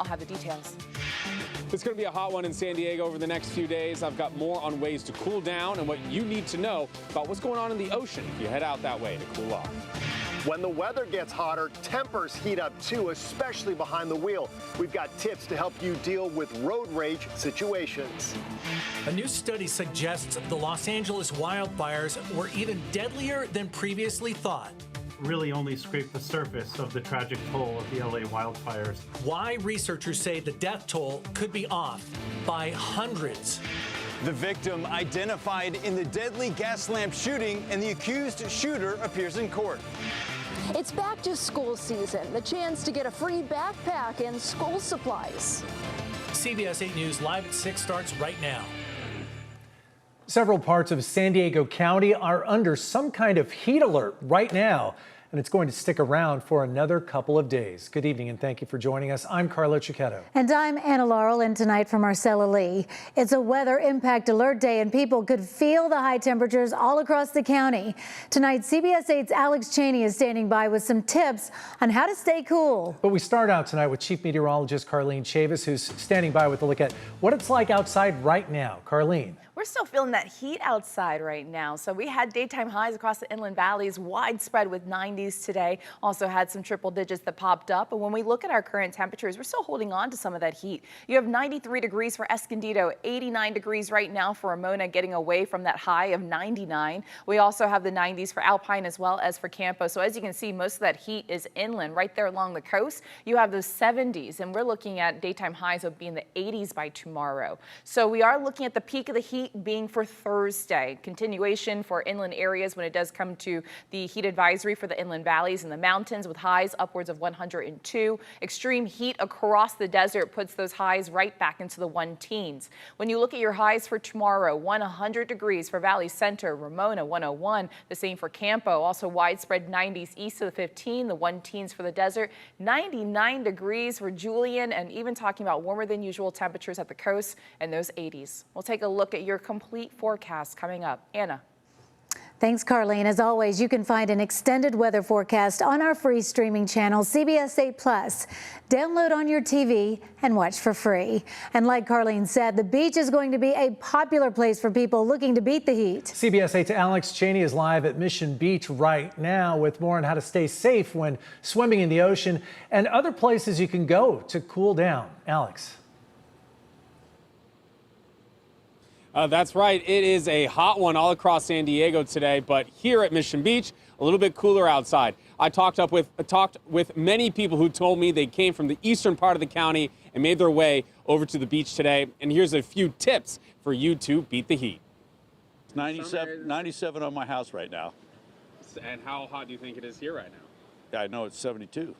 I'll have the details. It's going to be a hot one in San Diego over the next few days. I've got more on ways to cool down and what you need to know about what's going on in the ocean if you head out that way to cool off. When the weather gets hotter, tempers heat up too, especially behind the wheel. We've got tips to help you deal with road rage situations. A new study suggests the Los Angeles wildfires were even deadlier than previously thought. Really only scraped the surface of the tragic toll of the LA wildfires. Why researchers say the death toll could be off by hundreds. The victim identified in the deadly Gaslamp shooting, and the accused shooter appears in court. It's back to school season, the chance to get a free backpack and school supplies. CBS 8 News Live at 6 starts right now. Several parts of San Diego County are under some kind of heat alert right now, and it's going to stick around for another couple of days. Good evening, and thank you for joining us. I'm Carlo Cicchetto. And I'm Anna Laurel, and tonight from Marcella Lee. It's a weather impact alert day, and people could feel the high temperatures all across the county. Tonight, CBS 8's Alex Cheney is standing by with some tips on how to stay cool. But we start out tonight with Chief Meteorologist Carlene Chavis, who's standing by with a look at what it's like outside right now. Carlene. We're still feeling that heat outside right now. So we had daytime highs across the inland valleys, widespread with 90s today. Also had some triple digits that popped up. And when we look at our current temperatures, we're still holding on to some of that heat. You have 93 degrees for Escondido, 89 degrees right now for Ramona, getting away from that high of 99. We also have the 90s for Alpine as well as for Campo. So as you can see, most of that heat is inland right there along the coast. You have the 70s, and we're looking at daytime highs of being the 80s by tomorrow. So we are looking at the peak of the heat being for Thursday. Continuation for inland areas when it does come to the heat advisory for the inland valleys and the mountains, with highs upwards of 102. Extreme heat across the desert puts those highs right back into the 1-teens. When you look at your highs for tomorrow, 100 degrees for Valley Center, Ramona 101, the same for Campo. Also widespread 90s east of the 15, the 1-teens for the desert, 99 degrees for Julian, and even talking about warmer than usual temperatures at the coast and those 80s. We'll take a look at your complete forecast coming up. Anna. Thanks, Carlene. As always, you can find an extended weather forecast on our free streaming channel, CBS 8 Plus. Download on your TV and watch for free. And like Carlene said, the beach is going to be a popular place for people looking to beat the heat. CBS 8's Alex Cheney is live at Mission Beach right now with more on how to stay safe when swimming in the ocean and other places you can go to cool down. Alex. That's right. It is a hot one all across San Diego today, but here at Mission Beach, a little bit cooler outside. I talked with many people who told me they came from the eastern part of the county and made their way over to the beach today. And here's a few tips for you to beat the heat. 97 on my house right now. And how hot do you think it is here right now? Yeah, I know it's 72.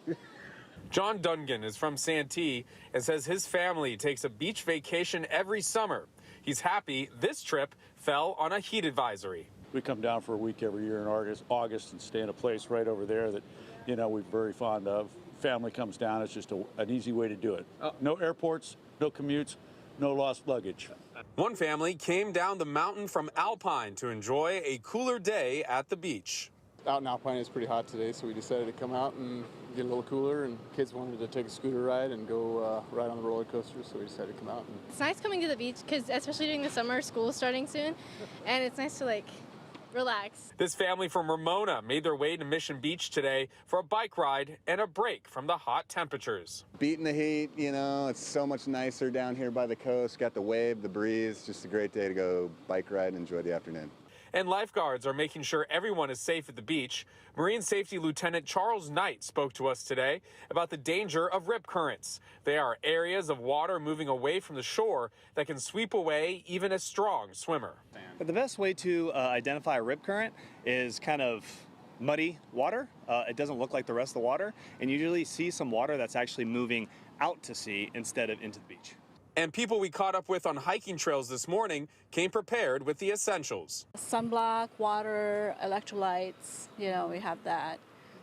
John Dungan is from Santee and says his family takes a beach vacation every summer. He's happy this trip fell on a heat advisory. We come down for a week every year in August and stay in a place right over there that, we're very fond of. Family comes down. It's just an easy way to do it. No airports, no commutes, no lost luggage. One family came down the mountain from Alpine to enjoy a cooler day at the beach. Out in Alpine is pretty hot today, so we decided to come out and get a little cooler, and kids wanted to take a scooter ride and go ride on the roller coaster, so we decided to come out. It's nice coming to the beach because especially during the summer, school is starting soon, and it's nice to relax. This family from Ramona made their way to Mission Beach today for a bike ride and a break from the hot temperatures. Beating the heat, it's so much nicer down here by the coast. Got the wave, the breeze, just a great day to go bike ride and enjoy the afternoon. And lifeguards are making sure everyone is safe at the beach. Marine Safety Lieutenant Charles Knight spoke to us today about the danger of rip currents. They are areas of water moving away from the shore that can sweep away even a strong swimmer. But the best way to identify a rip current is kind of muddy water. It doesn't look like the rest of the water, and you usually see some water that's actually moving out to sea instead of into the beach. And people we caught up with on hiking trails this morning came prepared with the essentials. Sunblock, water, electrolytes, we have that.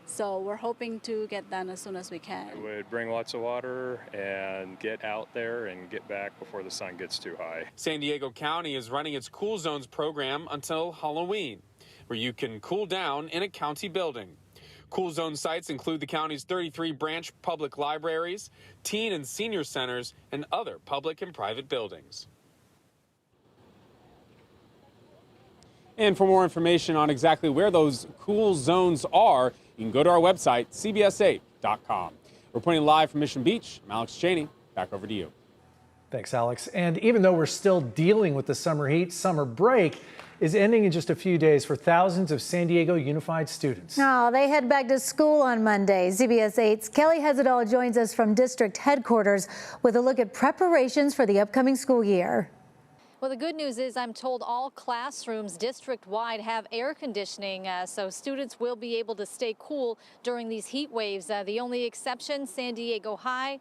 So we're hoping to get done as soon as we can. I would bring lots of water and get out there and get back before the sun gets too high. San Diego County is running its Cool Zones program until Halloween, where you can cool down in a county building. Cool zone sites include the county's 33 branch public libraries, teen and senior centers, and other public and private buildings. And for more information on exactly where those cool zones are, you can go to our website, cbs8.com. Reporting live from Mission Beach, I'm Alex Cheney. Back over to you. Thanks, Alex. And even though we're still dealing with the summer heat, summer break is ending in just a few days for thousands of San Diego Unified students. Oh, they head back to school on Monday. CBS 8's Kelly Has It All joins us from district headquarters with a look at preparations for the upcoming school year. Well, the good news is I'm told all classrooms district-wide have air conditioning, so students will be able to stay cool during these heat waves. The only exception, San Diego High,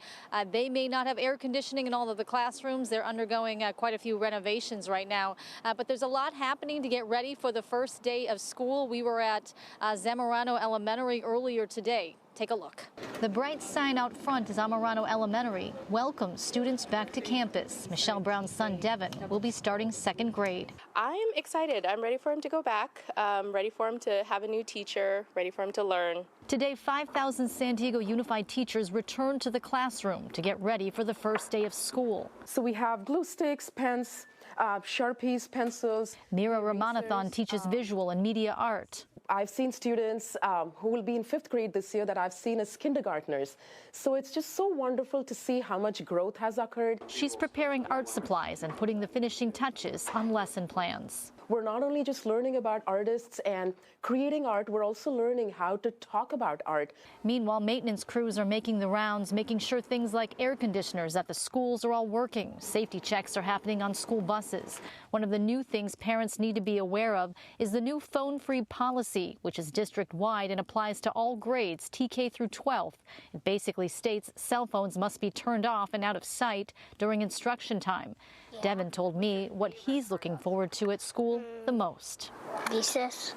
they may not have air conditioning in all of the classrooms. They're undergoing quite a few renovations right now, but there's a lot happening to get ready for the first day of school. We were at Zamorano Elementary earlier today. Take a look. The bright sign out front is Zamorano Elementary. Welcome students back to campus. Michelle Brown's son, Devin, will be starting 2nd grade. I'm excited. I'm ready for him to go back, ready for him to have a new teacher, ready for him to learn. Today, 5,000 San Diego Unified teachers return to the classroom to get ready for the first day of school. So we have glue sticks, pens, Sharpies, pencils. Mira Ramanathan teaches visual and media art. I've seen students who will be in 5th grade this year that I've seen as kindergartners. So it's just so wonderful to see how much growth has occurred. She's preparing art supplies and putting the finishing touches on lesson plans. We're not only just learning about artists and creating art, we're also learning how to talk about art. Meanwhile, maintenance crews are making the rounds, making sure things like air conditioners at the schools are all working. Safety checks are happening on school buses. One of the new things parents need to be aware of is the new phone-free policy, which is district-wide and applies to all grades, TK through 12th. It basically states cell phones must be turned off and out of sight during instruction time. Devin told me what he's looking forward to at school the most. Recess.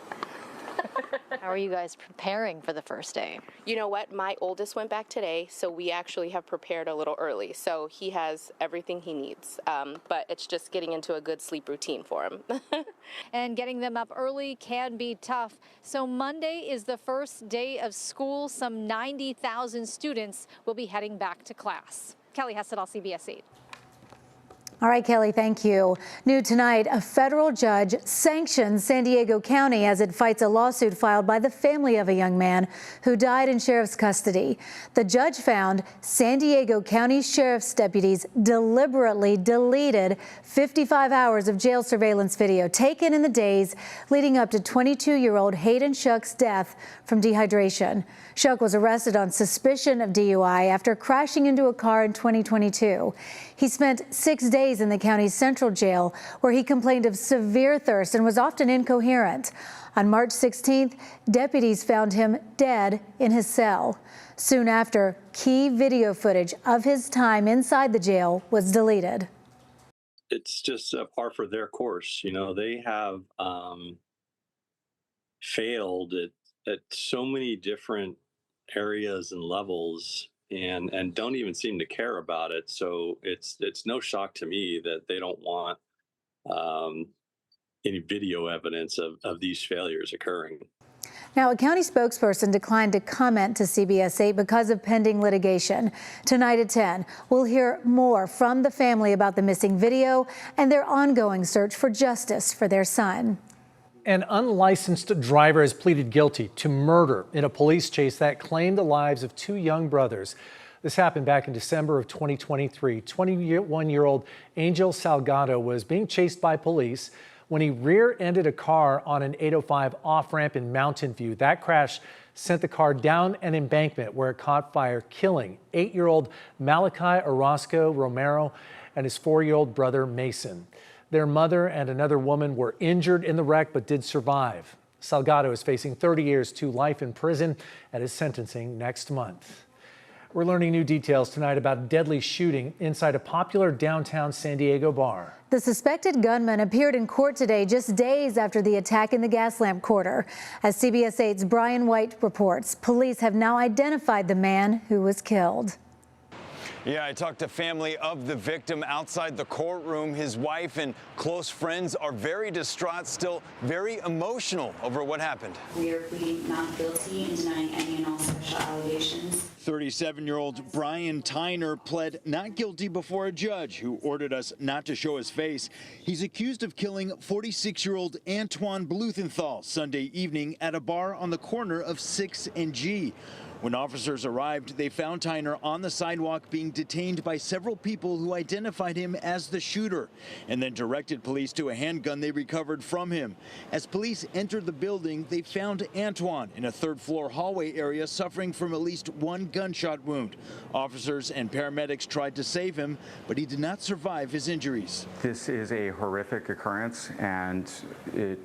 How are you guys preparing for the first day? You know what? My oldest went back today, so we actually have prepared a little early. So he has everything he needs, but it's just getting into a good sleep routine for him. And getting them up early can be tough. So Monday is the first day of school. Some 90,000 students will be heading back to class. Kelly Has It All, CBS 8. All right, Kelly, thank you. New tonight, a federal judge sanctions San Diego County as it fights a lawsuit filed by the family of a young man who died in sheriff's custody. The judge found San Diego County sheriff's deputies deliberately deleted 55 hours of jail surveillance video taken in the days leading up to 22-year-old Hayden Shook's death from dehydration. Shook was arrested on suspicion of DUI after crashing into a car in 2022. He spent 6 days in the county's central jail where he complained of severe thirst and was often incoherent. On March 16th, deputies found him dead in his cell. Soon after, key video footage of his time inside the jail was deleted. It's just par for their course. You know, they have failed at so many different areas and levels and don't even seem to care about it. So it's no shock to me that they don't want any video evidence of these failures occurring. Now, a county spokesperson declined to comment to CBS 8 because of pending litigation. Tonight at 10, we'll hear more from the family about the missing video and their ongoing search for justice for their son. An unlicensed driver has pleaded guilty to murder in a police chase that claimed the lives of 2 young brothers. This happened back in December of 2023. 21-year-old Angel Salgado was being chased by police when he rear-ended a car on an 805 off-ramp in Mountain View. That crash sent the car down an embankment where it caught fire, killing 8-year-old Malachi Orozco Romero and his 4-year-old brother Mason. Their mother and another woman were injured in the wreck but did survive. Salgado is facing 30 years to life in prison at his sentencing next month. We're learning new details tonight about a deadly shooting inside a popular downtown San Diego bar. The suspected gunman appeared in court today just days after the attack in the Gaslamp Quarter. As CBS 8's Brian White reports, police have now identified the man who was killed. Yeah, I talked to family of the victim outside the courtroom. His wife and close friends are very distraught, still very emotional over what happened. We are pleading not guilty and denying any and all special allegations. 37-year-old Brian Tyner pled not guilty before a judge who ordered us not to show his face. He's accused of killing 46-year-old Antoine Bluthenthal Sunday evening at a bar on the corner of 6th and G. When officers arrived, they found Tyner on the sidewalk being detained by several people who identified him as the shooter and then directed police to a handgun they recovered from him. As police entered the building, they found Antoine in a third-floor hallway area suffering from at least one gunshot wound. Officers and paramedics tried to save him, but he did not survive his injuries. This is a horrific occurrence, and it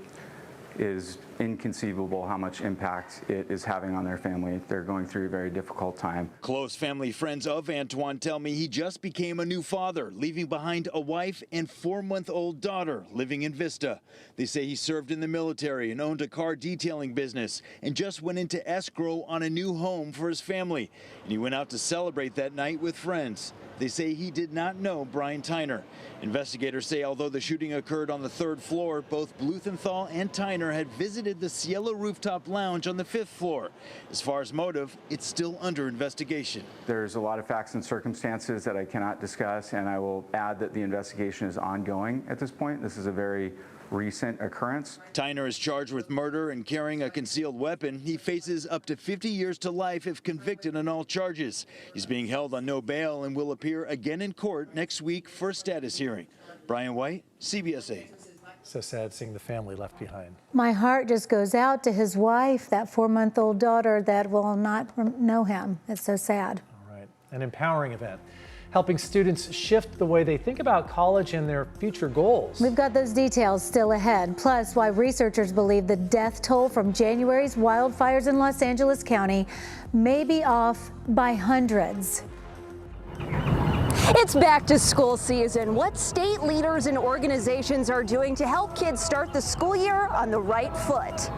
is inconceivable how much impact it is having on their family. They're going through a very difficult time. Close family friends of Antoine tell me he just became a new father, leaving behind a wife and 4-month-old daughter living in Vista. They say he served in the military and owned a car detailing business and just went into escrow on a new home for his family. And he went out to celebrate that night with friends. They say he did not know Brian Tyner. Investigators say although the shooting occurred on the 3rd floor, both Bluthenthal and Tyner had visited the Cielo Rooftop Lounge on the 5th floor. As far as motive, it's still under investigation. There's a lot of facts and circumstances that I cannot discuss, and I will add that the investigation is ongoing at this point. This is a very recent occurrence. Tyner is charged with murder and carrying a concealed weapon. He faces up to 50 years to life if convicted on all charges. He's being held on no bail and will appear again in court next week for a status hearing. Brian White, CBS 8. So sad seeing the family left behind. My heart just goes out to his wife, that 4-month-old daughter that will not know him. It's so sad. All right, an empowering event, helping students shift the way they think about college and their future goals. We've got those details still ahead, plus why researchers believe the death toll from January's wildfires in Los Angeles County may be off by hundreds. It's back to school season. What state leaders and organizations are doing to help kids start the school year on the right foot?